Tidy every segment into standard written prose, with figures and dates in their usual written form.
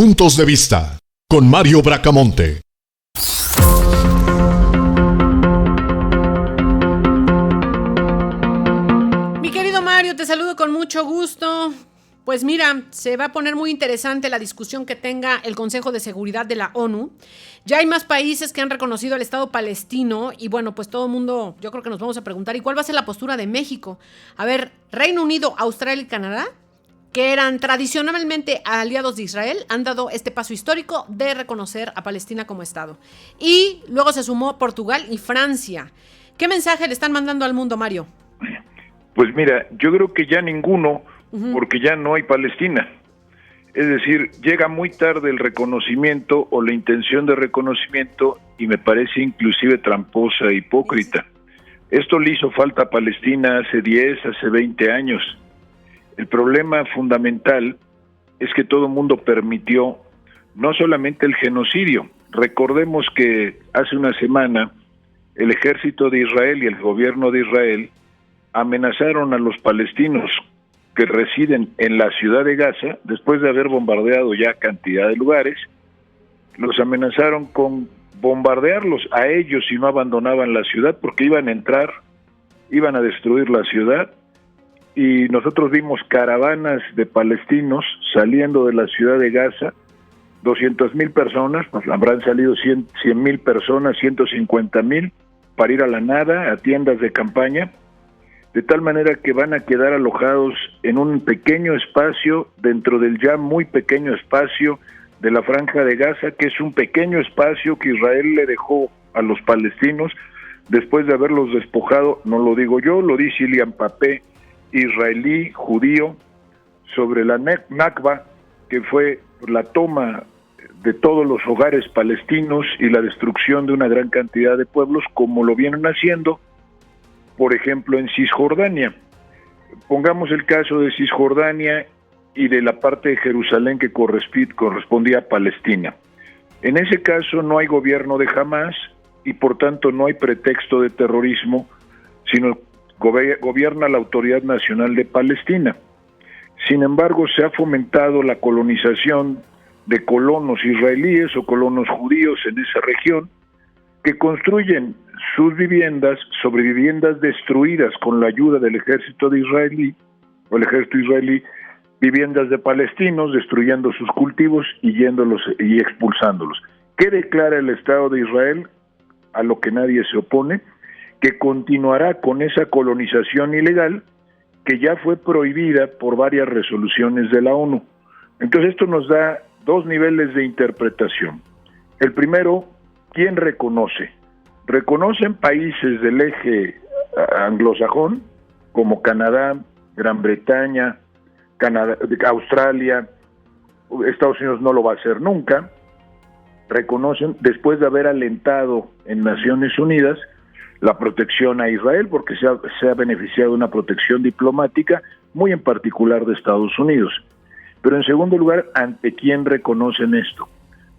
Puntos de vista con Mario Bracamonte. Mi querido Mario, te saludo con mucho gusto. Pues mira, se va a poner muy interesante la discusión que tenga el Consejo de Seguridad de la ONU. Ya hay más países que han reconocido al Estado palestino y bueno, pues todo el mundo, yo creo que nos vamos a preguntar, ¿y cuál va a ser la postura de México? A ver, Reino Unido, Australia y Canadá, que eran tradicionalmente aliados de Israel, han dado este paso histórico de reconocer a Palestina como Estado. Y luego se sumó Portugal y Francia. ¿Qué mensaje le están mandando al mundo, Mario? Pues mira, yo creo que ya ninguno, porque ya no hay Palestina. Es decir, llega muy tarde el reconocimiento o la intención de reconocimiento y me parece inclusive tramposa e hipócrita. Esto le hizo falta a Palestina hace 10, hace 20 años. El problema fundamental es que todo el mundo permitió no solamente el genocidio. Recordemos que hace una semana el ejército de Israel y el gobierno de Israel amenazaron a los palestinos que residen en la ciudad de Gaza, después de haber bombardeado ya cantidad de lugares, los amenazaron con bombardearlos a ellos si no abandonaban la ciudad, porque iban a entrar, iban a destruir la ciudad, y nosotros vimos caravanas de palestinos saliendo de la ciudad de Gaza, 200,000 personas, pues habrán salido 100,000 personas, 150,000, para ir a la nada, a tiendas de campaña, de tal manera que van a quedar alojados en un pequeño espacio, dentro del ya muy pequeño espacio de la Franja de Gaza, que es un pequeño espacio que Israel le dejó a los palestinos después de haberlos despojado, no lo digo yo, lo dice Ilian Papé, israelí, judío, sobre la Nakba, que fue la toma de todos los hogares palestinos y la destrucción de una gran cantidad de pueblos, como lo vienen haciendo, por ejemplo, en Cisjordania. Pongamos el caso de Cisjordania y de la parte de Jerusalén que correspondía a Palestina. En ese caso no hay gobierno de Hamás y por tanto no hay pretexto de terrorismo, sino gobierna la Autoridad Nacional de Palestina. Sin embargo, se ha fomentado la colonización de colonos israelíes o colonos judíos en esa región, que construyen sus viviendas sobre viviendas destruidas con la ayuda del ejército israelí, viviendas de palestinos, destruyendo sus cultivos y yéndolos y expulsándolos. ¿Qué declara el Estado de Israel? A lo que nadie se opone, que continuará con esa colonización ilegal que ya fue prohibida por varias resoluciones de la ONU. Entonces esto nos da dos niveles de interpretación. El primero, ¿quién reconoce? Reconocen países del eje anglosajón, como Canadá, Gran Bretaña, Australia, Estados Unidos no lo va a hacer nunca. Reconocen, después de haber alentado en Naciones Unidas la protección a Israel, porque se ha beneficiado de una protección diplomática, muy en particular de Estados Unidos. Pero en segundo lugar, ¿ante quién reconocen esto?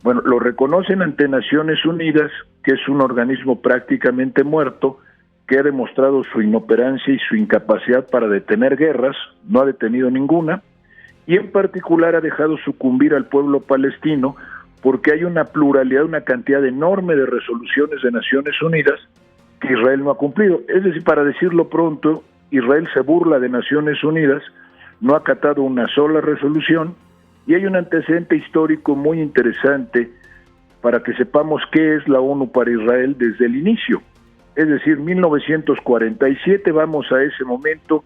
Bueno, lo reconocen ante Naciones Unidas, que es un organismo prácticamente muerto, que ha demostrado su inoperancia y su incapacidad para detener guerras, no ha detenido ninguna, y en particular ha dejado sucumbir al pueblo palestino, porque hay una pluralidad, una cantidad enorme de resoluciones de Naciones Unidas que Israel no ha cumplido. Es decir, para decirlo pronto, Israel se burla de Naciones Unidas, no ha acatado una sola resolución, y hay un antecedente histórico muy interesante para que sepamos qué es la ONU para Israel desde el inicio. Es decir, 1947, vamos a ese momento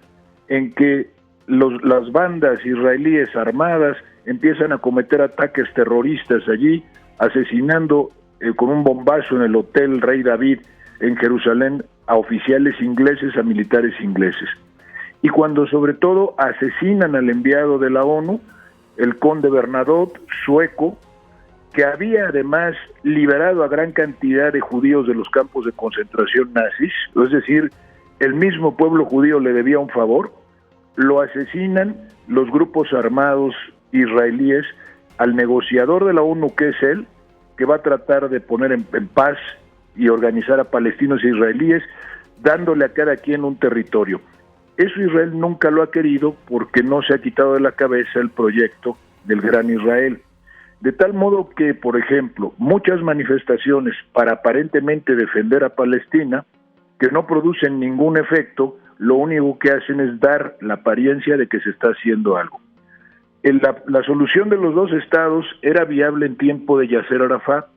en que las bandas israelíes armadas empiezan a cometer ataques terroristas allí, asesinando con un bombazo en el Hotel Rey David en Jerusalén a oficiales ingleses, a militares ingleses. Y cuando sobre todo asesinan al enviado de la ONU, el conde Bernadotte, sueco, que había además liberado a gran cantidad de judíos de los campos de concentración nazis, es decir, el mismo pueblo judío le debía un favor, lo asesinan los grupos armados israelíes al negociador de la ONU, que es él, que va a tratar de poner en paz y organizar a palestinos e israelíes, dándole a cada quien un territorio. Eso Israel nunca lo ha querido porque no se ha quitado de la cabeza el proyecto del Gran Israel. De tal modo que, por ejemplo, muchas manifestaciones para aparentemente defender a Palestina, que no producen ningún efecto, lo único que hacen es dar la apariencia de que se está haciendo algo. La solución de los dos estados era viable en tiempo de Yasser Arafat,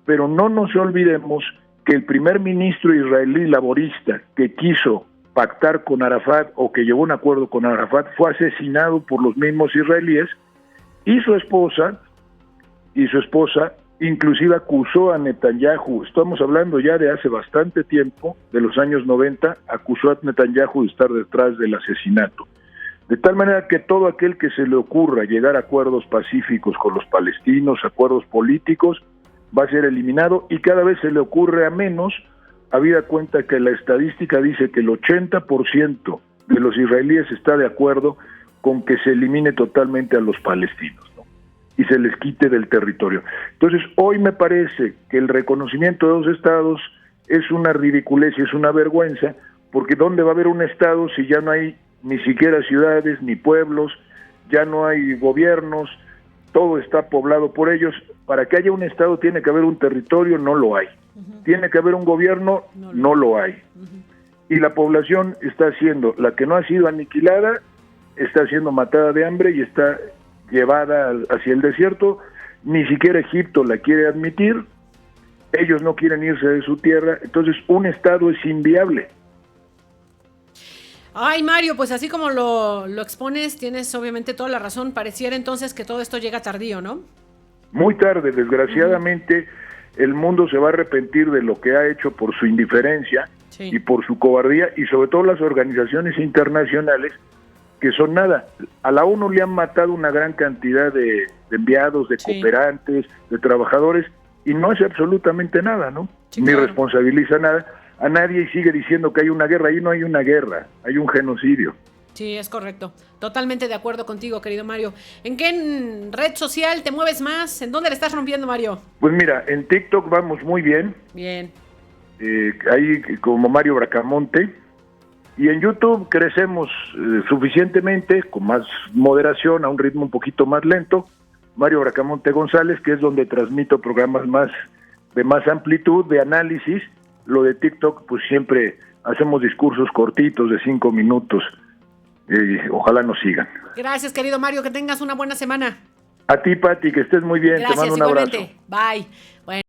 pero no nos olvidemos que el primer ministro israelí laborista que quiso pactar con Arafat o que llevó un acuerdo con Arafat fue asesinado por los mismos israelíes, y su esposa inclusive acusó a Netanyahu, estamos hablando ya de hace bastante tiempo, de los años 90, acusó a Netanyahu de estar detrás del asesinato. De tal manera que todo aquel que se le ocurra llegar a acuerdos pacíficos con los palestinos, acuerdos políticos, va a ser eliminado, y cada vez se le ocurre a menos, habida cuenta que la estadística dice que el 80% de los israelíes está de acuerdo con que se elimine totalmente a los palestinos, ¿no? Y se les quite del territorio. Entonces, hoy me parece que el reconocimiento de dos estados es una ridiculez y es una vergüenza, porque ¿dónde va a haber un estado si ya no hay ni siquiera ciudades ni pueblos, ya no hay gobiernos, todo está poblado por ellos? Para que haya un estado tiene que haber un territorio, no lo hay. Tiene que haber un gobierno, no lo hay. Y la población está siendo, la que no ha sido aniquilada, está siendo matada de hambre y está llevada hacia el desierto. Ni siquiera Egipto la quiere admitir, ellos no quieren irse de su tierra, entonces un estado es inviable. Ay, Mario, pues así como lo expones, tienes obviamente toda la razón. Pareciera entonces que todo esto llega tardío, ¿no? Muy tarde, desgraciadamente, el mundo se va a arrepentir de lo que ha hecho por su indiferencia y por su cobardía, y sobre todo las organizaciones internacionales, que son nada. A la ONU le han matado una gran cantidad de enviados, de cooperantes, de trabajadores, y no hace absolutamente nada, ¿no? Ni responsabiliza nada a nadie, y sigue diciendo que hay una guerra. Ahí no hay una guerra, hay un genocidio. Sí, es correcto. Totalmente de acuerdo contigo, querido Mario. ¿En qué red social te mueves más? ¿En dónde le estás rompiendo, Mario? Pues mira, en TikTok vamos muy bien. Bien. Ahí como Mario Bracamonte. Y en YouTube crecemos suficientemente, con más moderación, a un ritmo un poquito más lento. Mario Bracamonte González, que es donde transmito programas de más amplitud, de análisis. Lo de TikTok, pues siempre hacemos discursos cortitos de 5 minutos. Ojalá nos sigan. Gracias, querido Mario, que tengas una buena semana. A ti, Pati, que estés muy bien. Gracias, te mando un igualmente. abrazo. Bye. Bueno.